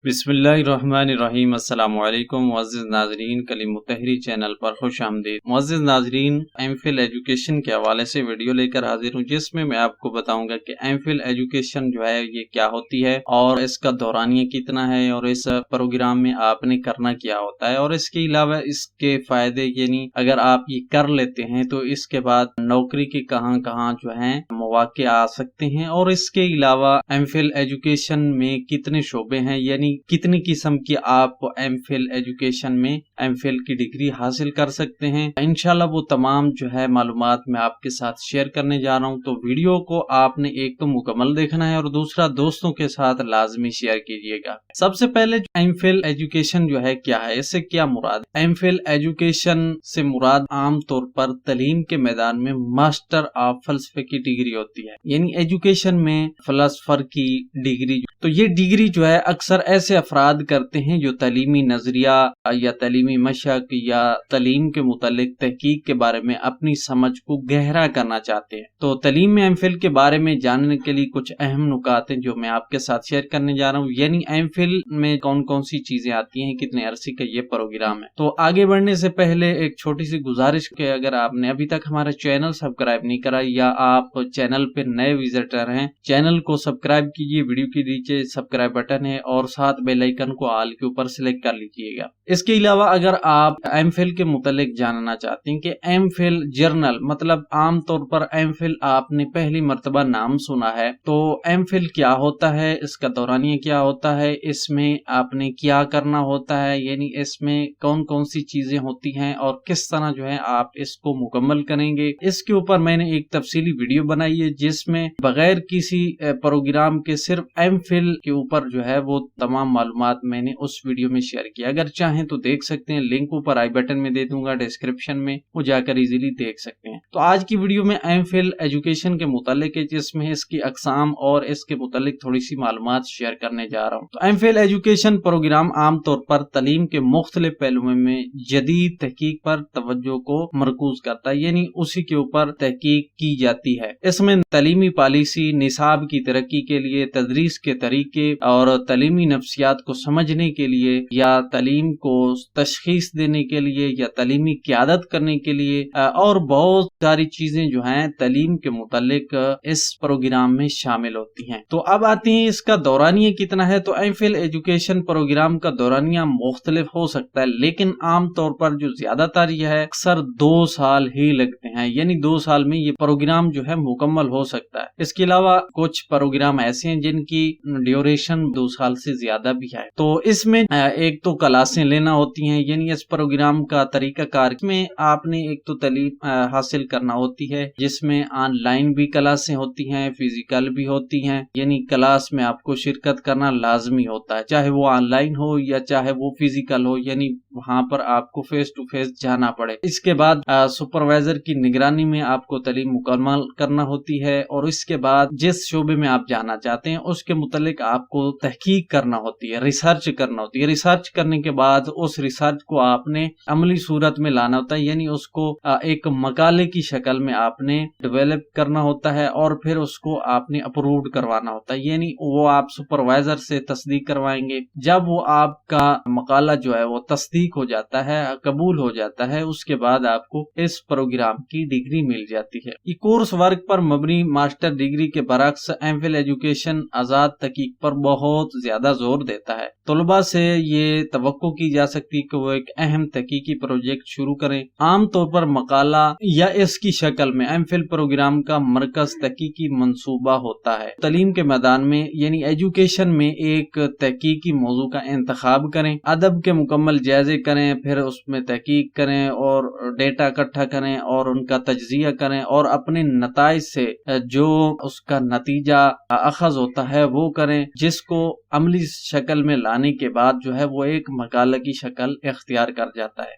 بسم اللہ الرحمن الرحیم۔ السلام علیکم معزز ناظرین، کلیم التحری چینل پر خوش آمدید۔ معزز ناظرین، ایم فل ایجوکیشن کے حوالے سے ویڈیو لے کر حاضر ہوں، جس میں آپ کو بتاؤں گا کہ ایم فل ایجوکیشن جو ہے یہ کیا ہوتی ہے اور اس کا دورانیہ کتنا ہے اور اس پروگرام میں آپ نے کرنا کیا ہوتا ہے، اور اس کے علاوہ اس کے فائدے، یعنی اگر آپ یہ کر لیتے ہیں تو اس کے بعد نوکری کے کہاں کہاں جو ہیں مواقع آ سکتے ہیں، اور اس کے علاوہ ایم فل ایجوکیشن میں کتنے شعبے ہیں، یعنی کتنی قسم کی آپ ایم فل ایجوکیشن میں ایم فل کی ڈگری حاصل کر سکتے ہیں۔ انشاءاللہ وہ تمام جو ہے معلومات میں آپ کے ساتھ شیئر کرنے جا رہا ہوں، تو ویڈیو کو آپ نے ایک تو مکمل دیکھنا ہے اور دوسرا دوستوں کے ساتھ لازمی شیئر کیجیے گا۔ سب سے پہلے ایم فل ایجوکیشن جو ہے کیا ہے، اس سے کیا مراد ہے؟ ایم فل ایجوکیشن سے مراد عام طور پر تعلیم کے میدان میں ماسٹر آف فلسفے کی ڈگری ہوتی ہے، یعنی ایجوکیشن میں فلسفر کی ڈگری۔ تو یہ ڈگری جو ہے اکثر ایسے افراد کرتے ہیں جو تعلیمی نظریہ یا تعلیمی مشق یا تعلیم کے متعلق تحقیق کے بارے میں اپنی سمجھ کو گہرا کرنا چاہتے ہیں۔ تو تعلیم میں ایم فل کے بارے میں جاننے کے لیے کچھ اہم نکات ہیں جو میں آپ کے ساتھ شیئر کرنے جا رہا ہوں، یعنی ایم فل میں کون کون سی چیزیں آتی ہیں، کتنے عرصے کا یہ پروگرام ہے۔ تو آگے بڑھنے سے پہلے ایک چھوٹی سی گزارش کہ اگر آپ نے ابھی تک ہمارا چینل سبسکرائب نہیں کرا یا آپ چینل پہ نئے وزٹر ہیں، چینل کو سبسکرائب کیجیے، ویڈیو کے نیچے سبسکرائب بٹن ہے اور ساتھ بیل آئیکن کو آل کے اوپر سلیکٹ کر لیجیے گا۔ اس کے علاوہ اگر آپ ایم فل کے متعلق جاننا چاہتے ہیں کہ ایم فل جرنل مطلب عام طور پر ایم فل آپ نے پہلی مرتبہ نام سنا ہے، تو ایم فل کیا ہوتا ہے، اس کا دورانیہ کیا ہوتا ہے، اس میں آپ نے کیا کرنا ہوتا ہے، یعنی اس میں کون کون سی چیزیں ہوتی ہیں اور کس طرح جو ہے آپ اس کو مکمل کریں گے، اس کے اوپر میں نے ایک تفصیلی ویڈیو بنائی ہے جس میں بغیر کسی پروگرام کے صرف ایم فل کے اوپر جو ہے وہ تمام معلومات میں نے اس ویڈیو میں شیئر کیا۔ اگر چاہیں تو دیکھ سکتے ہیں، لنک اوپر آئی بٹن میں دے دوں گا، ڈسکرپشن میں وہ جا کر ایزیلی دیکھ سکتے ہیں۔ تو آج کی ویڈیو میں ایم فل ایجوکیشن کے متعلق ہے، جس میں اس کی اقسام اور اس کے متعلق تھوڑی سی معلومات شیئر کرنے جا رہا ہوں۔ تو ایم فل ایجوکیشن پروگرام عام طور پر تعلیم کے مختلف پہلوؤں میں جدید تحقیق پر توجہ کو مرکوز کرتا ہے، یعنی اسی کے اوپر تحقیق کی جاتی ہے۔ اس میں تعلیمی پالیسی، نصاب کی ترقی کے لیے تدریس کے طریقے اور تعلیمی نفسیات کو سمجھنے کے لیے یا تعلیم کو تشخیص دینے کے لیے یا تعلیمی قیادت کرنے کے لیے اور بہت ساری چیزیں جو ہیں تعلیم کے متعلق اس پروگرام میں شامل ہوتی ہیں۔ تو اب آتے ہیں اس کا دورانیہ کتنا ہے۔ تو ایم فل ایجوکیشن پروگرام کا دورانیہ مختلف ہو سکتا ہے، لیکن عام طور پر جو زیادہ تر یہ ہے اکثر 2 سال ہی لگتے ہیں، یعنی 2 سال میں یہ پروگرام جو ہے مکمل ہو سکتا ہے۔ اس کے علاوہ کچھ پروگرام ایسے ہیں جن کی ڈیوریشن 2 سال سے زیادہ بھی ہے۔ تو اس میں ایک تو کلاسیں لینا ہوتی ہیں، یعنی اس پروگرام کا طریقہ کار میں آپ نے ایک تو تعلیم حاصل کرنا ہوتی ہے، جس میں آن لائن بھی کلاسیں ہوتی ہیں، فزیکل بھی ہوتی ہیں، یعنی کلاس میں آپ کو شرکت کرنا لازمی ہوتا ہے، چاہے وہ آن لائن ہو یا چاہے وہ فزیکل ہو، یعنی وہاں پر آپ کو فیس ٹو فیس جانا پڑے۔ اس کے بعد سپروائزر کی نگرانی میں آپ کو تعلیم مکمل کرنا ہوتی ہے، اور اس کے بعد جس شعبے میں آپ جانا چاہتے ہیں اس کے متعلق آپ کو تحقیق کرنا ہوتی ہے، ریسرچ کرنا ہوتی ہے۔ ریسرچ کرنے کے بعد اس ریسرچ کو آپ نے عملی صورت میں لانا ہوتا ہے، یعنی اس کو ایک مقالے کی شکل میں آپ نے ڈیولپ کرنا ہوتا ہے اور پھر اس کو آپ نے اپرووڈ کروانا ہوتا ہے، یعنی وہ آپ سپروائزر سے تصدیق کروائیں گے۔ جب وہ آپ کا مقالہ جو ہے وہ تصدیق ہو جاتا ہے، قبول ہو جاتا ہے، اس کے بعد آپ کو اس پروگرام کی ڈگری مل جاتی ہے۔ یہ کورس ورک پر مبنی ماسٹر ڈگری کے برعکس ایم فل ایجوکیشن آزاد تحقیق پر بہت زیادہ زور دیتا ہے۔ طلباء سے یہ توقع کی جا سکتی کہ وہ ایک اہم تحقیقی پروجیکٹ شروع کریں۔ عام طور پر مقالہ یا اس کی شکل میں ایم فل پروگرام کا مرکز تحقیقی منصوبہ ہوتا ہے۔ تعلیم کے میدان میں یعنی ایجوکیشن میں ایک تحقیقی موضوع کا انتخاب کریں، ادب کے مکمل جائزے کریں، پھر اس میں تحقیق کریں اور ڈیٹا اکٹھا کریں اور ان کا تجزیہ کریں اور اپنے نتائج سے جو اس کا نتیجہ اخذ ہوتا ہے وہ کریں، جس کو عملی شکل میں لانے کے بعد جو ہے وہ ایک مقالہ کی شکل اختیار کر جاتا ہے۔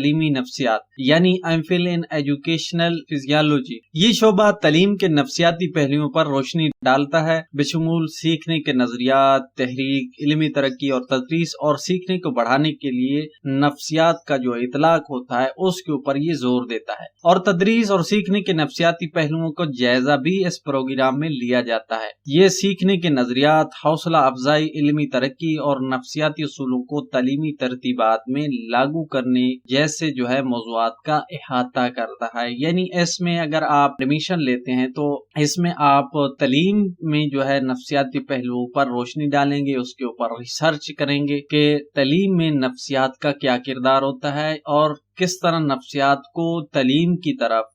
تعلیمی نفسیات یعنی M phil in educational physiology. یہ شعبہ تعلیم کے نفسیاتی پہلوؤں پر روشنی ڈالتا ہے، بشمول سیکھنے کے نظریات، تحریک، علمی ترقی اور تدریس، اور سیکھنے کو بڑھانے کے لیے نفسیات کا جو اطلاق ہوتا ہے اس کے اوپر یہ زور دیتا ہے، اور تدریس اور سیکھنے کے نفسیاتی پہلوؤں کو جائزہ بھی اس پروگرام میں لیا جاتا ہے۔ یہ سیکھنے کے نظریات، حوصلہ افزائی، علمی ترقی اور نفسیاتی اصولوں کو تعلیمی ترتیبات میں لاگو کرنے جیسے موضوعات کا احاطہ کرتا ہے۔ یعنی اس میں اگر آپ ایڈمیشن لیتے ہیں تو اس میں آپ تعلیم میں نفسیاتی پہلوؤں پر روشنی ڈالیں گے، اس کے اوپر ریسرچ کریں گے کہ تعلیم میں نفسیات کا کیا کردار ہوتا ہے اور کس طرح نفسیات کو تعلیم کی طرف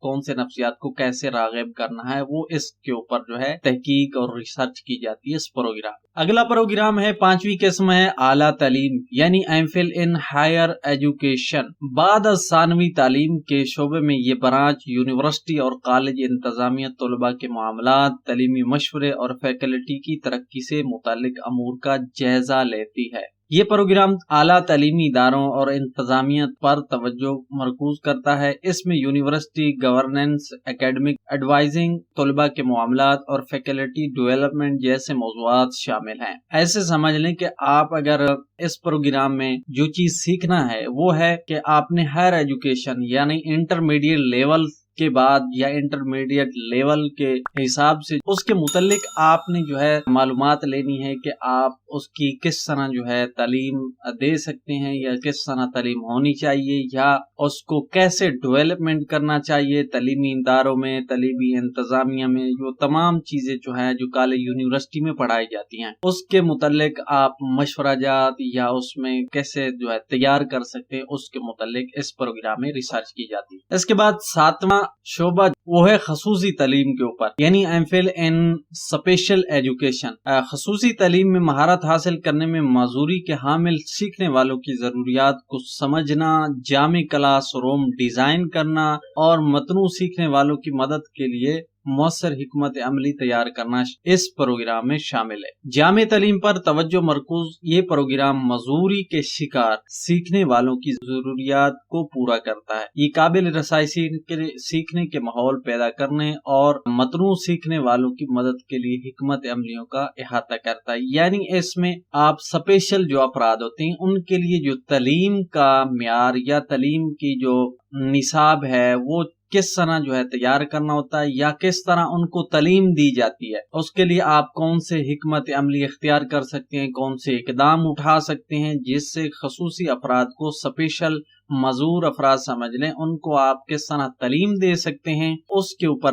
کون سے نفسیات کو کیسے راغب کرنا ہے، وہ اس کے اوپر تحقیق اور ریسرچ کی جاتی ہے اس پروگرام۔ اگلا پروگرام ہے 5ویں قسم ہے اعلیٰ تعلیم یعنی M phil in higher education. بعد از ثانوی تعلیم کے شعبے میں یہ برانچ یونیورسٹی اور کالج انتظامیہ، طلباء کے معاملات، تعلیمی مشورے اور فیکلٹی کی ترقی سے متعلق امور کا جائزہ لیتی ہے۔ یہ پروگرام اعلیٰ تعلیمی اداروں اور انتظامیہ پر توجہ مرکوز کرتا ہے۔ اس میں یونیورسٹی گورننس، اکیڈمک ایڈوائزنگ، طلباء کے معاملات اور فیکلٹی ڈیولپمنٹ جیسے موضوعات شامل ہیں۔ ایسے سمجھ لیں کہ آپ اگر اس پروگرام میں جو چیز سیکھنا ہے وہ ہے کہ آپ نے ہائر ایجوکیشن یعنی انٹرمیڈیٹ لیول کے بعد یا انٹرمیڈیٹ لیول کے حساب سے اس کے متعلق آپ نے معلومات لینی ہے کہ آپ اس کی کس طرح تعلیم دے سکتے ہیں یا کس طرح تعلیم ہونی چاہیے یا اس کو کیسے ڈیولپمنٹ کرنا چاہیے تعلیمی اداروں میں، تعلیمی انتظامیہ میں، جو تمام چیزیں جو کالج یونیورسٹی میں پڑھائی جاتی ہیں اس کے متعلق آپ مشورہ جات یا اس میں کیسے تیار کر سکتے ہیں اس کے متعلق اس پروگرام میں ریسرچ کی جاتی ہے۔ اس کے بعد 7واں شعبہ وہ ہے خصوصی تعلیم کے اوپر یعنی ایم فل ان اسپیشل ایجوکیشن۔ خصوصی تعلیم میں مہارت حاصل کرنے میں معذوری کے حامل سیکھنے والوں کی ضروریات کو سمجھنا، جامع کلاس روم ڈیزائن کرنا اور متنوع سیکھنے والوں کی مدد کے لیے مؤثر حکمت عملی تیار کرنا اس پروگرام میں شامل ہے۔ جامع تعلیم پر توجہ مرکوز یہ پروگرام معذوری کے شکار سیکھنے والوں کی ضروریات کو پورا کرتا ہے۔ یہ قابل رسائی سیکھنے کے ماحول پیدا کرنے اور متنوع سیکھنے والوں کی مدد کے لیے حکمت عملیوں کا احاطہ کرتا ہے۔ یعنی اس میں آپ اسپیشل جو افراد ہوتے ہیں ان کے لیے جو تعلیم کا معیار یا تعلیم کی جو نصاب ہے وہ کس طرح تیار کرنا ہوتا ہے یا کس طرح ان کو تعلیم دی جاتی ہے، اس کے لیے آپ کون سے حکمت عملی اختیار کر سکتے ہیں، کون سے اقدام اٹھا سکتے ہیں جس سے خصوصی افراد کو اسپیشل معذور افراد سمجھ لیں ان کو آپ کس طرح تعلیم دے سکتے ہیں، اس کے اوپر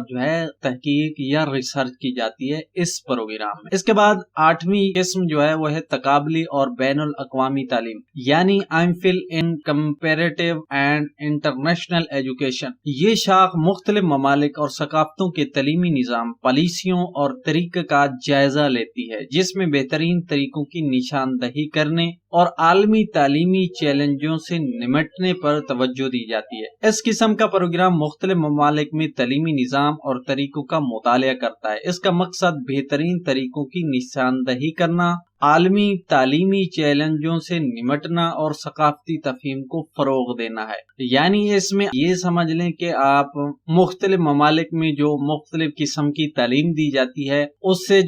تحقیق یا ریسرچ کی جاتی ہے اس پروگرام میں۔ اس کے بعد 8ویں قسم وہ ہے تقابلی اور بین الاقوامی تعلیم یعنی M phil in comparative and international education. یہ شاخ مختلف ممالک اور ثقافتوں کے تعلیمی نظام، پالیسیوں اور طریقہ کا جائزہ لیتی ہے، جس میں بہترین طریقوں کی نشاندہی کرنے اور عالمی تعلیمی چیلنجوں سے نمٹنے پر توجہ دی جاتی ہے۔ اس قسم کا پروگرام مختلف ممالک میں تعلیمی نظام اور طریقوں کا مطالعہ کرتا ہے۔ اس کا مقصد بہترین طریقوں کی نشاندہی کرنا، عالمی تعلیمی چیلنجوں سے نمٹنا اور ثقافتی تفہیم کو فروغ دینا ہے۔ یعنی اس میں یہ سمجھ لیں کہ آپ مختلف ممالک میں جو مختلف قسم کی تعلیم دی جاتی ہے اس سے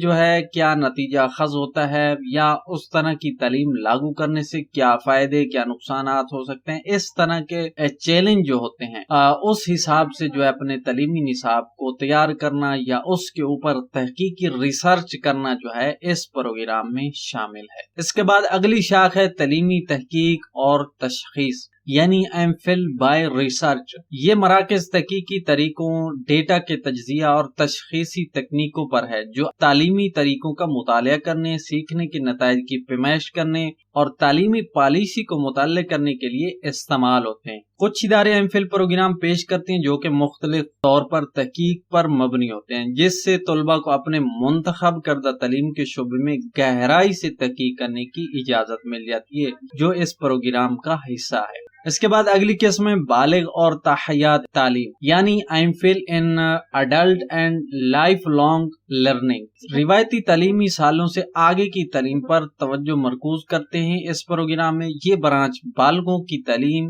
کیا نتیجہ خز ہوتا ہے یا اس طرح کی تعلیم لاگو کرنے سے کیا فائدے کیا نقصانات ہو سکتے ہیں، اس طرح کے چیلنج جو ہوتے ہیں اس حساب سے اپنے تعلیمی نصاب کو تیار کرنا یا اس کے اوپر تحقیقی ریسرچ کرنا اس پروگرام میں شامل ہے۔ اس کے بعد اگلی شاخ ہے تعلیمی تحقیق اور تشخیص یعنی ایم فل بائی ریسرچ۔ یہ مراکز تحقیقی طریقوں، ڈیٹا کے تجزیہ اور تشخیصی تکنیکوں پر ہے جو تعلیمی طریقوں کا مطالعہ کرنے، سیکھنے کے نتائج کی پیمائش کرنے اور تعلیمی پالیسی کو متعلق کرنے کے لیے استعمال ہوتے ہیں۔ کچھ ادارے ایم فل پروگرام پیش کرتے ہیں جو کہ مختلف طور پر تحقیق پر مبنی ہوتے ہیں، جس سے طلباء کو اپنے منتخب کردہ تعلیم کے شعبے میں گہرائی سے تحقیق کرنے کی اجازت مل جاتی ہے، جو اس پروگرام کا حصہ ہے۔ اس کے بعد اگلی قسم ہے بالغ اور تاحیات تعلیم یعنی M phil in adult and lifelong learning. روایتی تعلیمی سالوں سے آگے کی تعلیم پر توجہ مرکوز کرتے ہیں۔ اس پروگرام میں یہ برانچ بالغوں کی تعلیم،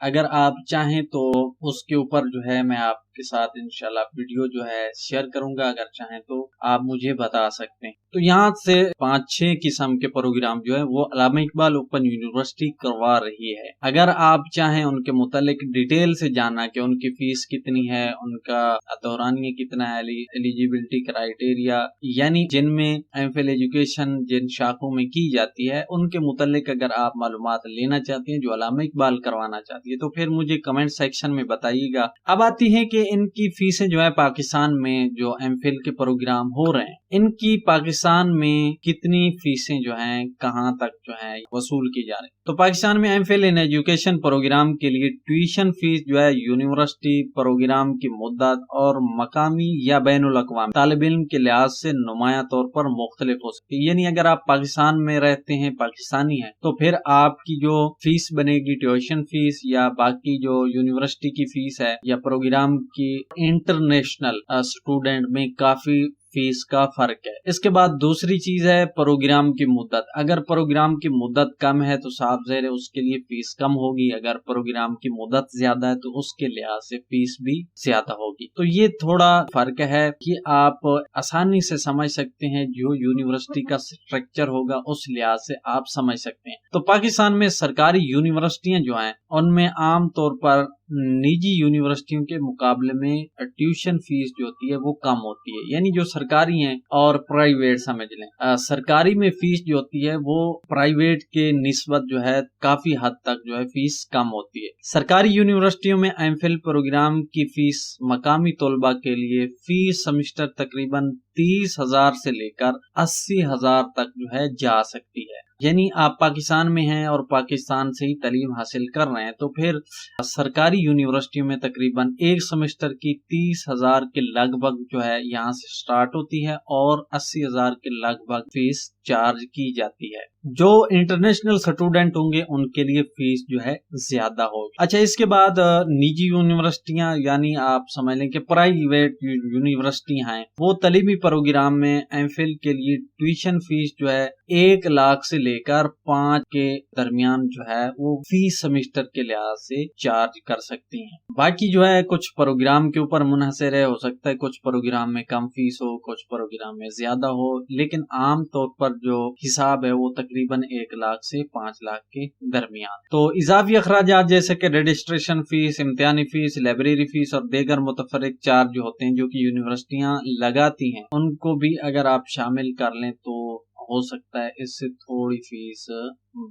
اگر آپ چاہیں تو اس کے اوپر جو ہے میں آپ کے ساتھ انشاءاللہ ویڈیو جو ہے شیئر کروں گا، اگر چاہیں تو آپ مجھے بتا سکتے ہیں۔ تو یہاں سے 5-6 قسم کے پروگرام جو ہے وہ علامہ اقبال اوپن یونیورسٹی کروا رہی ہے۔ اگر آپ چاہیں ان کے متعلق ڈیٹیل سے جاننا کہ ان کی فیس کتنی ہے، ان کا دورانیہ کتنا ہے، ایلیجیبلٹی کرائیٹیریا، یعنی جن میں ایم فل ایجوکیشن جن شاخوں میں کی جاتی ہے ان کے متعلق اگر آپ معلومات لینا چاہتے ہیں جو علامہ اقبال کروانا چاہتی ہے تو پھر مجھے کمنٹ سیکشن میں بتائیے گا۔ اب آتی ہے کہ ان کی فیسیں جو ہے پاکستان میں جو ایم فل کے پروگرام ہو رہے ہیں ان کی پاکستان میں کتنی فیسیں جو ہیں کہاں تک جو ہے وصول کی جا رہی ہیں۔ تو پاکستان میں M phil in education program کے لیے ٹیوشن فیس جو ہے یونیورسٹی پروگرام کی مدت اور مقامی یا بین الاقوامی طالب علم کے لحاظ سے نمایاں طور پر مختلف ہو سکتی ہے۔ یعنی اگر آپ پاکستان میں رہتے ہیں، پاکستانی ہیں، تو پھر آپ کی جو فیس بنے گی ٹیوشن فیس یا باقی جو یونیورسٹی کی فیس ہے یا پروگرام کی انٹرنیشنل اسٹوڈنٹ میں کافی فیس کا فرق ہے۔ اس کے بعد دوسری چیز ہے پروگرام کی مدت۔ اگر پروگرام کی مدت کم ہے تو صاف ظاہر ہے اس کے لیے فیس کم ہوگی، اگر پروگرام کی مدت زیادہ ہے تو اس کے لحاظ سے فیس بھی زیادہ ہوگی۔ تو یہ تھوڑا فرق ہے کہ آپ آسانی سے سمجھ سکتے ہیں، جو یونیورسٹی کا سٹرکچر ہوگا اس لحاظ سے آپ سمجھ سکتے ہیں۔ تو پاکستان میں سرکاری یونیورسٹیاں جو ہیں ان میں عام طور پر نجی یونیورسٹیوں کے مقابلے میں ٹیوشن فیس جو ہوتی ہے وہ کم ہوتی ہے۔ یعنی جو سرکاری ہیں اور پرائیویٹ سمجھ لیں، سرکاری میں فیس جو ہوتی ہے وہ پرائیویٹ کے نسبت جو ہے کافی حد تک جو ہے فیس کم ہوتی ہے۔ سرکاری یونیورسٹیوں میں ایم فل پروگرام کی فیس مقامی طلباء کے لیے فی سمسٹر تقریباً 30,000 سے لے کر 80,000 تک جو ہے جا سکتی ہے۔ یعنی آپ پاکستان میں ہیں اور پاکستان سے ہی تعلیم حاصل کر رہے ہیں تو پھر سرکاری یونیورسٹیوں میں تقریباً ایک سمسٹر کی 30,000 کے لگ بھگ جو ہے یہاں سے سٹارٹ ہوتی ہے اور 80,000 کے لگ بھگ فیس چارج کی جاتی ہے۔ جو انٹرنیشنل سٹوڈنٹ ہوں گے ان کے لیے فیس جو ہے زیادہ ہوگی۔ اچھا، اس کے بعد نجی یونیورسٹیاں یعنی آپ سمجھ لیں کہ پرائیویٹ یونیورسٹی ہیں، وہ تعلیمی پروگرام میں ایم فل کے لیے ٹیوشن فیس جو ہے 1 لاکھ سے لے کر 5 کے درمیان جو ہے وہ فی سمسٹر کے لحاظ سے چارج کر سکتی ہیں۔ باقی جو ہے کچھ پروگرام کے اوپر منحصر ہے، ہو سکتا ہے کچھ پروگرام میں کم فیس ہو، کچھ پروگرام میں زیادہ ہو، لیکن عام طور پر جو حساب ہے وہ تقریباً 1 لاکھ سے 5 لاکھ کے درمیان۔ تو اضافی اخراجات جیسے کہ رجسٹریشن فیس، امتحانی فیس، لائبریری فیس اور دیگر متفرق چارج جو ہوتے ہیں جو کہ یونیورسٹیاں لگاتی ہیں ان کو بھی اگر آپ شامل کر لیں تو ہو سکتا ہے اس سے تھوڑی فیس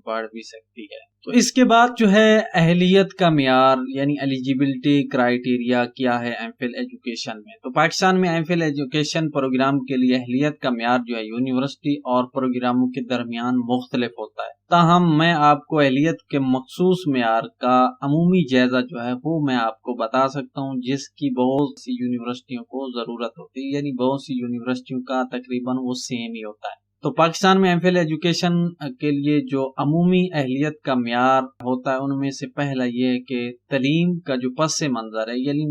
بڑھ بھی سکتی ہے۔ تو اس کے بعد جو ہے اہلیت کا معیار یعنی ایلیجیبلٹی کرائیٹیریا کیا ہے ایم فل ایجوکیشن میں۔ تو پاکستان میں ایم فل ایجوکیشن پروگرام کے لیے اہلیت کا معیار جو ہے یونیورسٹی اور پروگراموں کے درمیان مختلف ہوتا ہے۔ تاہم میں آپ کو اہلیت کے مخصوص معیار کا عمومی جائزہ جو ہے وہ میں آپ کو بتا سکتا ہوں، جس کی بہت سی یونیورسٹیوں کو ضرورت ہوتی ہے، یعنی بہت سی یونیورسٹیوں کا تقریباً وہ سیم ہی ہوتا ہے۔ تو پاکستان میں ایم فل ایجوکیشن کے لیے جو عمومی اہلیت کا معیار ہوتا ہے ان میں سے پہلا یہ ہے کہ تعلیم کا جو پس منظر ہے یعنی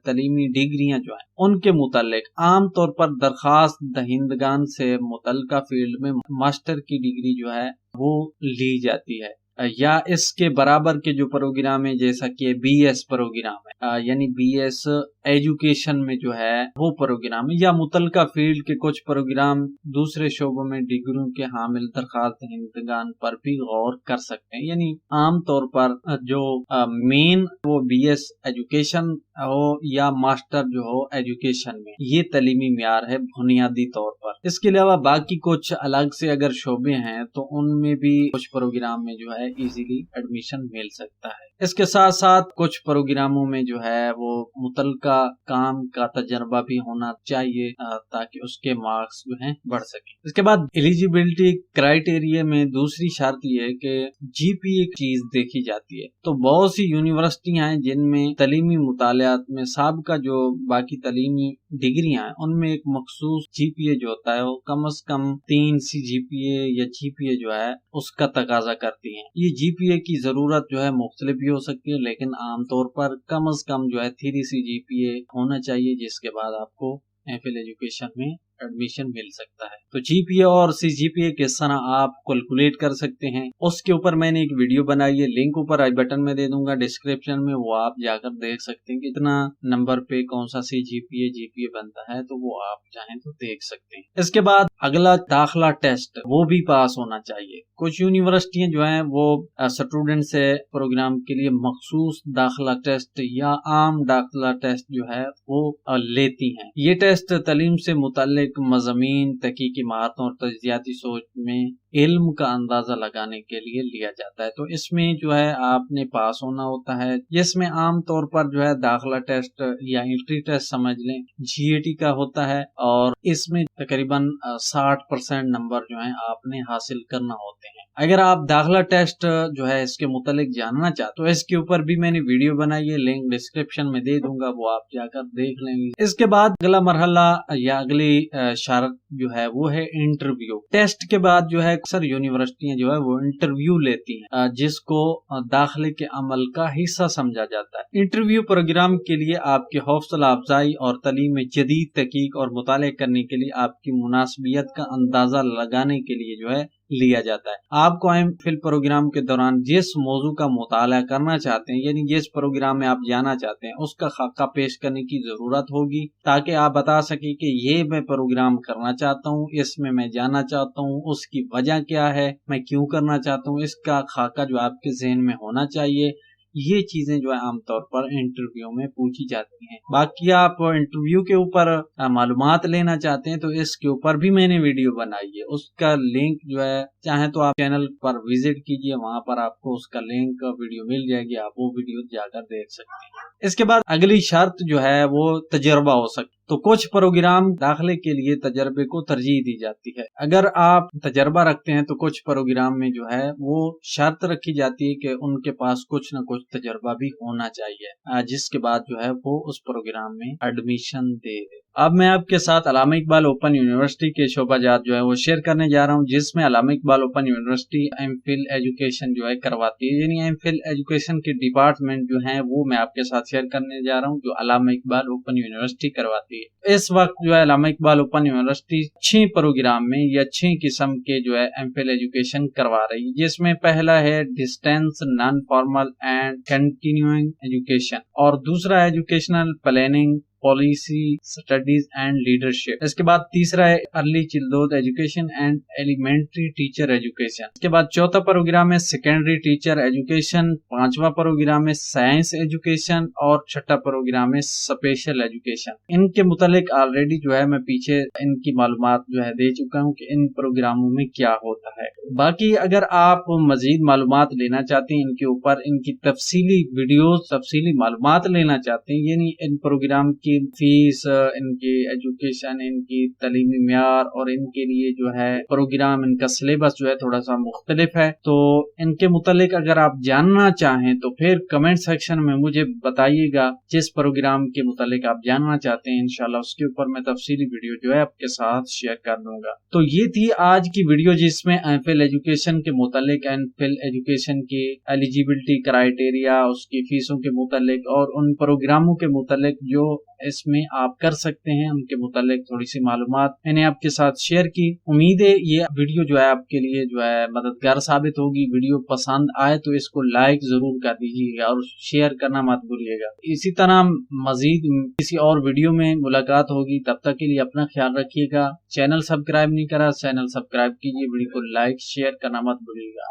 تعلیمی ڈگریاں جو ہیں ان کے متعلق عام طور پر درخواست دہندگان سے متعلقہ فیلڈ میں ماسٹر کی ڈگری جو ہے وہ لی جاتی ہے، یا اس کے برابر کے جو پروگرام ہے جیسا کہ بی ایس پروگرام ہے، یعنی بی ایس ایجوکیشن میں جو ہے وہ پروگرام ہے، یا متعلقہ فیلڈ کے کچھ پروگرام دوسرے شعبوں میں ڈگریوں کے حامل درخواست دہندگان پر بھی غور کر سکتے ہیں۔ یعنی عام طور پر جو مین وہ بی ایس ایجوکیشن ہو یا ماسٹر جو ہو ایجوکیشن میں، یہ تعلیمی معیار ہے بنیادی طور پر۔ اس کے علاوہ باقی کچھ الگ سے اگر شعبے ہیں تو ان میں بھی کچھ پروگرام میں جو ہے ایزیلی ایڈمیشن مل سکتا ہے۔ اس کے ساتھ ساتھ کچھ پروگراموں میں جو ہے وہ متعلقہ کام کا تجربہ بھی ہونا چاہیے تاکہ اس کے مارکس جو ہیں بڑھ سکیں۔ اس کے بعد ایلیجیبلٹی کرائیٹیریا میں دوسری شرط یہ ہے کہ جی پی اے چیز دیکھی جاتی ہے۔ تو بہت سی یونیورسٹیاں ہیں جن میں تعلیمی مطالعات میں سابقہ جو باقی تعلیمی ڈگریاں ہیں ان میں ایک مخصوص جی پی اے جو ہوتا ہے وہ کم از کم 3 سی جی پی اے یا جی پی اے جو ہے اس کا تقاضا کرتی ہیں۔ یہ جی پی اے کی ضرورت جو ہے مختلف بھی ہو سکتی ہے، لیکن عام طور پر کم از کم جو ہے 3 سی جی پی اے ہونا چاہیے، جس کے بعد آپ کو ایم فل ایجوکیشن میں ایڈمیشن مل سکتا ہے۔ تو جی پی اے اور سی جی پی اے کس طرح آپ کیلکولیٹ کر سکتے ہیں اس کے اوپر میں نے ایک ویڈیو بنائی ہے، لنک اوپر آئی بٹن میں دے دوں گا ڈسکرپشن میں، وہ آپ جا کر دیکھ سکتے ہیں کہ اتنا نمبر پہ کون سا سی جی پی اے بنتا ہے، تو وہ آپ چاہیں تو دیکھ سکتے ہیں۔ اس کے بعد اگلا داخلہ ٹیسٹ، وہ بھی پاس ہونا چاہیے۔ کچھ یونیورسٹیاں جو ہیں وہ اسٹوڈنٹ سے پروگرام کے لیے مخصوص داخلہ ٹیسٹ یا عام داخلہ ٹیسٹ جو ہے وہ لیتی ہیں۔ یہ ٹیسٹ تعلیم سے متعلق مضامین، تحقیقی مہارتوں اور تجزیاتی سوچ میں علم کا اندازہ لگانے کے لیے لیا جاتا ہے۔ تو اس میں جو ہے آپ نے پاس ہونا ہوتا ہے، جس میں عام طور پر جو ہے داخلہ ٹیسٹ یا انٹری ٹیسٹ سمجھ لیں جی اے ٹی کا ہوتا ہے، اور اس میں تقریباً 60% نمبر جو ہیں آپ نے حاصل کرنا ہوتے ہیں۔ اگر آپ داخلہ ٹیسٹ جو ہے اس کے متعلق جاننا چاہتے تو اس کے اوپر بھی میں نے ویڈیو بنائی ہے، لنک ڈسکرپشن میں دے دوں گا، وہ آپ جا کر دیکھ لیں گے۔ اس کے بعد اگلا مرحلہ یا اگلی شرط جو ہے وہ ہے انٹرویو۔ ٹیسٹ کے بعد جو ہے اکثر یونیورسٹیاں جو ہے وہ انٹرویو لیتی ہیں، جس کو داخلے کے عمل کا حصہ سمجھا جاتا ہے۔ انٹرویو پروگرام کے لیے آپ کی حوصلہ افزائی اور تعلیم میں جدید تحقیق اور مطالعہ کرنے کے لیے آپ کی مناسبیت کا اندازہ لگانے کے لیے جو ہے لیا جاتا ہے۔ آپ کو ایم فل پروگرام کے دوران جس موضوع کا مطالعہ کرنا چاہتے ہیں، یعنی جس پروگرام میں آپ جانا چاہتے ہیں، اس کا خاکہ پیش کرنے کی ضرورت ہوگی، تاکہ آپ بتا سکیں کہ یہ میں پروگرام کرنا چاہتا ہوں، اس میں جانا چاہتا ہوں، اس کی وجہ کیا ہے، میں کیوں کرنا چاہتا ہوں، اس کا خاکہ جو آپ کے ذہن میں ہونا چاہیے۔ یہ چیزیں جو ہے عام طور پر انٹرویو میں پوچھی جاتی ہیں۔ باقی آپ انٹرویو کے اوپر معلومات لینا چاہتے ہیں تو اس کے اوپر بھی میں نے ویڈیو بنائی ہے، اس کا لنک جو ہے چاہیں تو آپ چینل پر وزٹ کیجئے، وہاں پر آپ کو اس کا لنک ویڈیو مل جائے گی، آپ وہ ویڈیو جا کر دیکھ سکتے ہیں۔ اس کے بعد اگلی شرط جو ہے وہ تجربہ ہو سکتا ہے۔ تو کچھ پروگرام داخلے کے لیے تجربے کو ترجیح دی جاتی ہے۔ اگر آپ تجربہ رکھتے ہیں تو کچھ پروگرام میں جو ہے وہ شرط رکھی جاتی ہے کہ ان کے پاس کچھ نہ کچھ تجربہ بھی ہونا چاہیے، جس کے بعد جو ہے وہ اس پروگرام میں ایڈمیشن دے۔ اب میں آپ کے ساتھ علامہ اقبال اوپن یونیورسٹی کے شعبہ جات جو ہے وہ شیئر کرنے جا رہا ہوں، جس میں Allama Iqbal open university M phil education جو ہے کرواتی ہے، یعنی ایم فل ایجوکیشن کے ڈپارٹمنٹ جو ہیں وہ میں آپ کے ساتھ شیئر کرنے جا رہا ہوں، جو علامہ اقبال اوپن یونیورسٹی کرواتی ہے۔ اس وقت جو ہے علامہ اقبال اوپن یونیورسٹی 6 پروگرام میں یا 6 قسم کے جو ہے ایم فل ایجوکیشن کروا رہی ہے، جس میں پہلا ہے distance non formal and continuing education, اور دوسرا educational planning, policy studies and leadership. اس کے بعد تیسرا ہے early childhood education and elementary teacher education. اس کے بعد چوتھا پروگرام ہے سیکنڈری ٹیچر ایجوکیشن، پانچواں پروگرام ہے سائنس ایجوکیشن، اور چھٹا پروگرام ہے اسپیشل ایجوکیشن۔ ان کے متعلق آلریڈی جو ہے میں پیچھے ان کی معلومات جو ہے دے چکا ہوں کہ ان پروگراموں میں کیا ہوتا ہے۔ باقی اگر آپ مزید معلومات لینا چاہتے ہیں ان کے اوپر، ان کی تفصیلی ویڈیوز، تفصیلی معلومات لینا چاہتے ہیں، یعنی ان پروگرام کی فیس، ان کی ایجوکیشن، ان کی تعلیمی معیار، اور ان کے لیے جو ہے پروگرام، ان کا سلیبس جو ہے تھوڑا سا مختلف ہے، تو ان کے متعلق اگر آپ جاننا چاہیں تو پھر کمنٹ سیکشن میں مجھے بتائیے گا، جس پروگرام کے متعلق آپ جاننا چاہتے ہیں انشاءاللہ اس کے اوپر میں تفصیلی ویڈیو جو ہے آپ کے ساتھ شیئر کر دوں گا۔ تو یہ تھی آج کی ویڈیو، جس میں ایم فل ایجوکیشن کے متعلق، ایم فل ایجوکیشن کی ایلیجیبلٹی کرائیٹیریا، اس کی فیسوں کے متعلق، اور ان پروگراموں کے متعلق جو اس میں آپ کر سکتے ہیں، ان کے متعلق تھوڑی سی معلومات میں نے آپ کے ساتھ شیئر کی۔ امید ہے یہ ویڈیو جو ہے آپ کے لیے جو ہے مددگار ثابت ہوگی۔ ویڈیو پسند آئے تو اس کو لائک ضرور کر دیجیے گا اور شیئر کرنا مت بھولیے گا۔ اسی طرح مزید کسی اور ویڈیو میں ملاقات ہوگی، تب تک کے لیے اپنا خیال رکھیے گا۔ چینل سبسکرائب نہیں کرا، چینل سبسکرائب کیجیے، ویڈیو کو لائک شیئر کرنا مت بھولیے گا۔